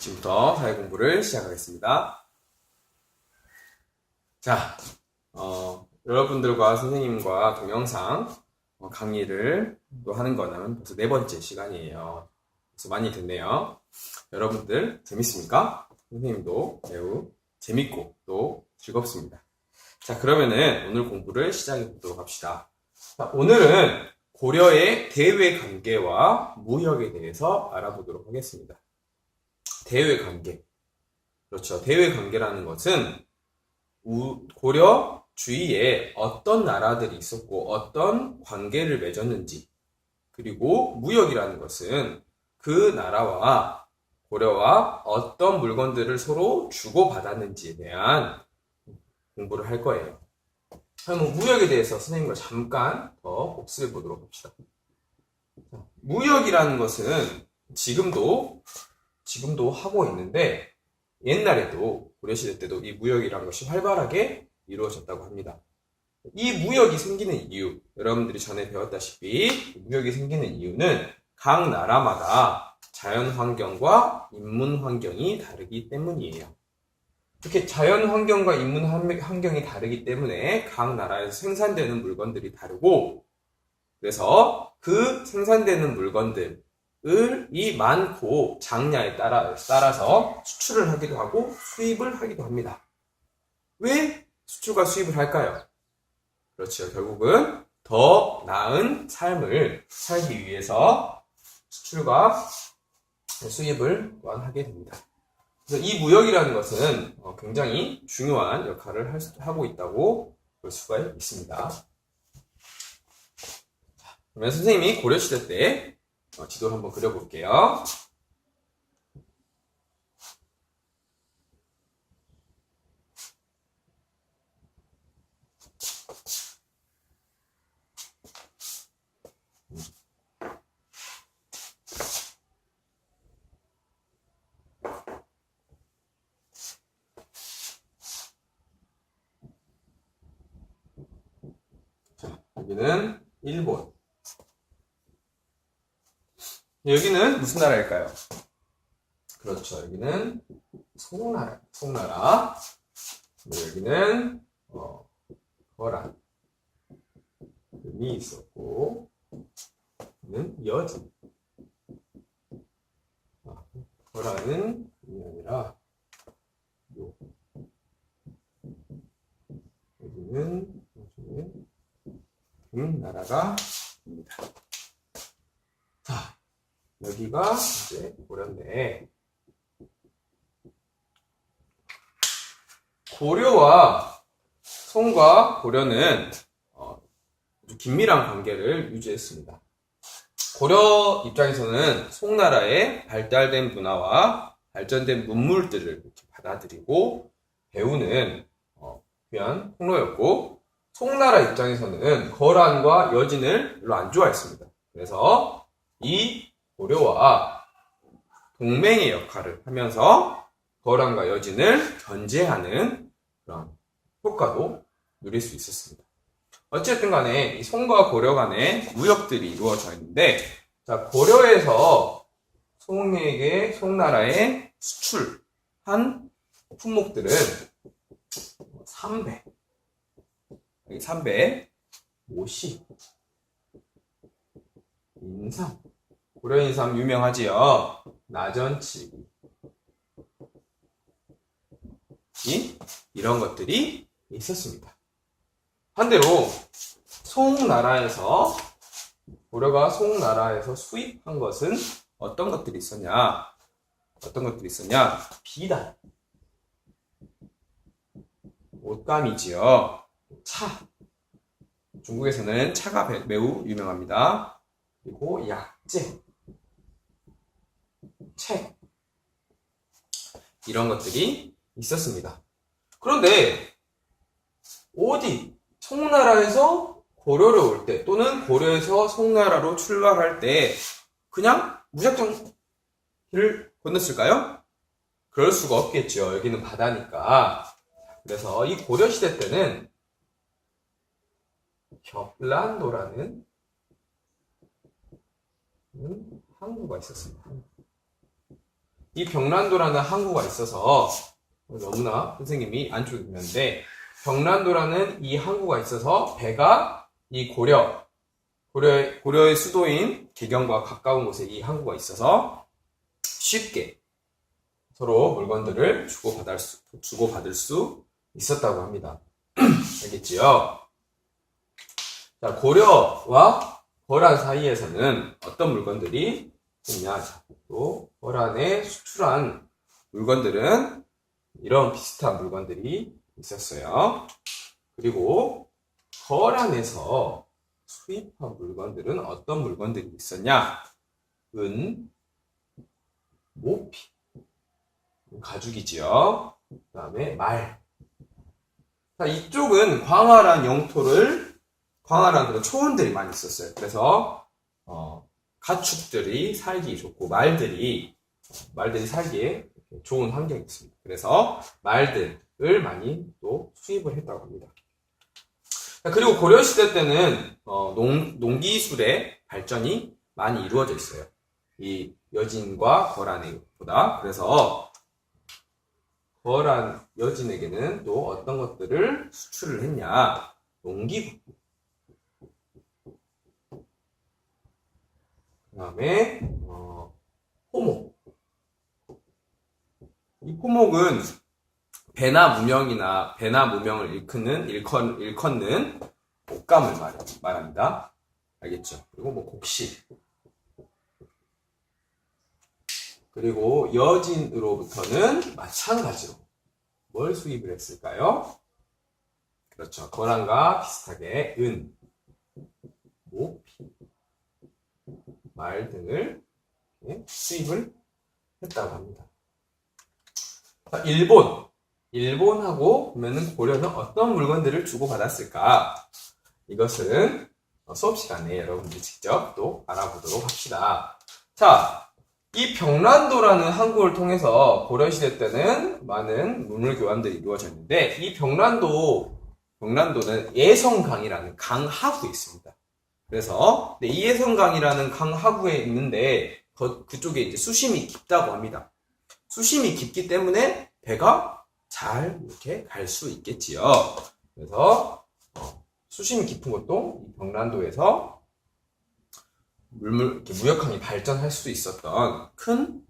지금부터 사회 공부를 시작하겠습니다. 자, 여러분들과 선생님과 동영상 강의를 또 하는 거는 벌써 4번째 시간이에요. 그래서 많이 듣네요. 여러분들 재밌습니까? 선생님도 매우 재밌고 또 즐겁습니다. 자, 그러면은 오늘 공부를 시작해 보도록 합시다. 자, 오늘은 고려의 대외 관계와 무역에 대해서 알아보도록 하겠습니다. 대외 관계. 그렇죠. 대외 관계라는 것은 고려 주위에 어떤 나라들이 있었고 어떤 관계를 맺었는지, 그리고 무역이라는 것은 그 나라와 고려와 어떤 물건들을 서로 주고받았는지에 대한 공부를 할 거예요. 그럼 무역에 대해서 선생님과 잠깐 더 복습해 보도록 합시다. 무역이라는 것은 지금도 하고 있는데, 옛날에도 고려시대 때도 이 무역이라는 것이 활발하게 이루어졌다고 합니다. 이 무역이 생기는 이유, 여러분들이 전에 배웠다시피 무역이 생기는 이유는 각 나라마다 자연 환경과 인문 환경이 다르기 때문이에요. 이렇게 자연 환경과 인문 환경이 다르기 때문에 각 나라에서 생산되는 물건들이 다르고, 그래서 그 생산되는 물건들 이 많고 작냐에 따라서 수출을 하기도 하고 수입을 하기도 합니다. 왜 수출과 수입을 할까요? 그렇죠. 결국은 더 나은 삶을 살기 위해서 수출과 수입을 또한 하게 됩니다. 그래서 이 무역이라는 것은 굉장히 중요한 역할을 하고 있다고 볼 수가 있습니다. 그러면 선생님이 고려시대 때 지도를 한번 그려볼게요. 여기는 일본. 여기는 무슨 나라일까요? 그렇죠. 여기는 송나라. 여기는 거란이 있었고, 여기는 여진. 거란은 이게 아니라 여기는 나라가 입니다. 자, 여기가 이제 고려인데, 고려와 송과 고려는 아주 긴밀한 관계를 유지했습니다. 고려 입장에서는 송나라의 발달된 문화와 발전된 문물들을 이렇게 받아들이고 배우는 귀한 통로였고, 송나라 입장에서는 거란과 여진을 별로 안 좋아했습니다. 그래서 이 고려와 동맹의 역할을 하면서 거란과 여진을 견제하는 그런 효과도 누릴 수 있었습니다. 어쨌든 간에 이 송과 고려 간에 무역들이 이루어져 있는데, 자, 고려에서 송나라에 수출한 품목들은 삼배, 모시, 인삼. 고려 인삼 유명하지요. 나전치기. 이런 것들이 있었습니다. 반대로 고려가 송나라에서 수입한 것은 어떤 것들이 있었냐? 비단, 옷감이지요. 차. 중국에서는 차가 매우 유명합니다. 그리고 약재, 책, 이런 것들이 있었습니다. 그런데 송나라에서 고려로 올 때, 또는 고려에서 송나라로 출발할 때 그냥 무작정 길을 건넜을까요? 그럴 수가 없겠죠. 여기는 바다니까. 그래서 이 고려시대 때는 겹란도라는 항구가 있었습니다. 이 병란도라는 항구가 있어서 너무나 선생님이 안쪽에 있는데 병란도라는 이 항구가 있어서 배가 이 고려의 수도인 개경과 가까운 곳에 이 항구가 있어서 쉽게 서로 물건들을 주고받을 수 있었다고 합니다. 알겠지요? 자, 고려와 거란 사이에서는 어떤 물건들이 있냐? 또 거란에 수출한 물건들은 이런 비슷한 물건들이 있었어요. 그리고 거란에서 수입한 물건들은 어떤 물건들이 있었냐? 은, 모피, 가죽이지요. 그 다음에 말. 자, 이쪽은 광활한 그런 초원들이 많이 있었어요. 그래서 가축들이 살기 좋고 말들이 살기에 좋은 환경이 있습니다. 그래서 말들을 많이 또 수입을 했다고 합니다. 자, 그리고 고려시대 때는 농기술의 발전이 많이 이루어져 있어요. 이 여진과 거란보다. 그래서 거란 여진에게는 또 어떤 것들을 수출을 했냐? 농기구. 그 다음에 호목. 이 호목은 배나 무명을 일컫는 옷감을 말합니다. 알겠죠? 그리고 뭐 곡식. 그리고 여진으로부터는 마찬가지로 뭘 수입을 했을까요? 그렇죠. 거란과 비슷하게 은, 모피, 말 등을 수입을 했다고 합니다. 자, 일본하고 보면은 고려는 어떤 물건들을 주고받았을까? 이것은 수업 시간에 여러분들이 직접 또 알아보도록 합시다. 자, 이 병란도라는 항구를 통해서 고려시대 때는 많은 문물 교환들이 이루어졌는데 이 병란도는 예성강이라는 강 하구에 있습니다. 그래서 이 예성강이라는 강 하구에 있는데 그쪽에 이제 수심이 깊다고 합니다. 수심이 깊기 때문에 배가 잘 이렇게 갈 수 있겠지요. 그래서 수심이 깊은 것도 이 병란도에서 이렇게 무역항이 발전할 수 있었던 큰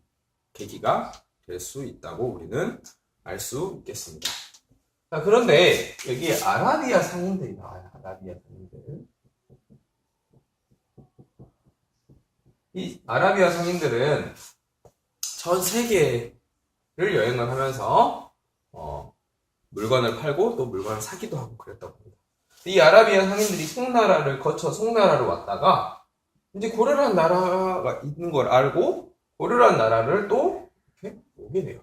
계기가 될 수 있다고 우리는 알 수 있겠습니다. 자, 그런데 여기 아라비아 상인들이 나와요. 아라비아 상인들. 이 아라비아 상인들은 전 세계를 여행을 하면서 물건을 팔고 또 물건을 사기도 하고 그랬다고 합니다. 이 아라비아 상인들이 송나라를 거쳐 송나라로 왔다가 이제 고려라는 나라가 있는 걸 알고 고려라는 나라를 또 이렇게 오게 돼요.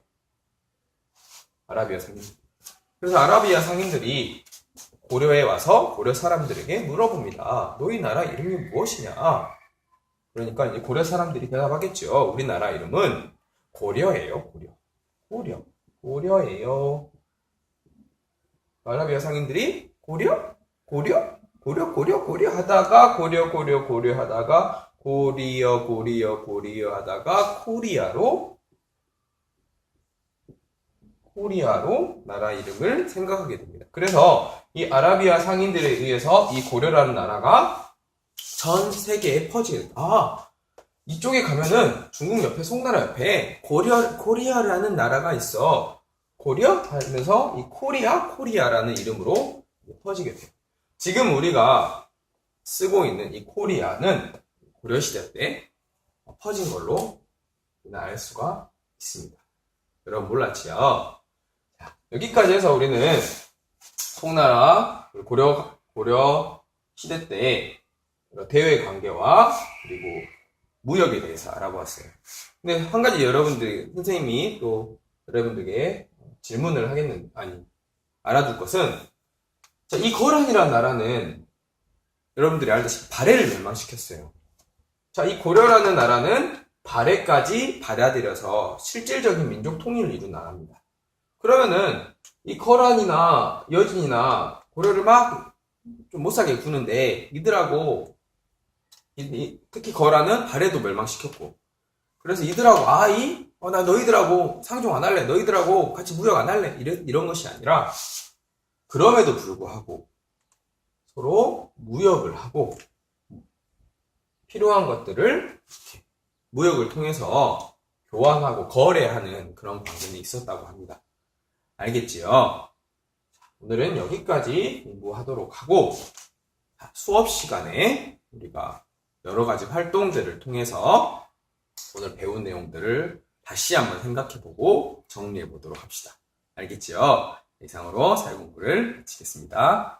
아라비아 상인들. 그래서 아라비아 상인들이 고려에 와서 고려 사람들에게 물어봅니다. 너희 나라 이름이 무엇이냐? 그러니까 이제 고려 사람들이 대답하겠죠. 우리나라 이름은 고려예요. 고려예요. 아라비아 상인들이 고려 하다가 고려 하다가 고리어 하다가 코리아로 나라 이름을 생각하게 됩니다. 그래서 이 아라비아 상인들에 의해서 이 고려라는 나라가 전 세계에 퍼지게 됩니다. 이쪽에 가면은 중국 옆에 송나라 옆에 코리아라는 나라가 있어. 고려? 하면서 이 코리아라는 이름으로 퍼지게 돼요. 지금 우리가 쓰고 있는 이 코리아는 고려시대 때 퍼진 걸로 알 수가 있습니다. 여러분 몰랐지요? 자, 여기까지 해서 우리는 송나라, 고려 시대 때 대외 관계와 그리고 무역에 대해서 알아보았어요. 근데 한 가지 선생님이 또 여러분들에게 질문을 알아둘 것은, 자, 이 거란이라는 나라는 여러분들이 알다시피 발해를 멸망시켰어요. 자, 이 고려라는 나라는 발해까지 받아들여서 실질적인 민족 통일을 이룬 나라입니다. 그러면은 이 거란이나 여진이나 고려를 막 좀 못살게 구는데 이들하고 특히 거란은 발해도 멸망시켰고 그래서 이들하고 나 너희들하고 상종 안 할래, 너희들하고 같이 무역 안 할래, 이런 것이 아니라 그럼에도 불구하고 서로 무역을 하고 필요한 것들을 이렇게 무역을 통해서 교환하고 거래하는 그런 관계는 있었다고 합니다. 알겠지요? 오늘은 여기까지 공부하도록 하고 수업 시간에 우리가 여러 가지 활동들을 통해서 오늘 배운 내용들을 다시 한번 생각해보고 정리해보도록 합시다. 알겠지요? 이상으로 사회 공부를 마치겠습니다.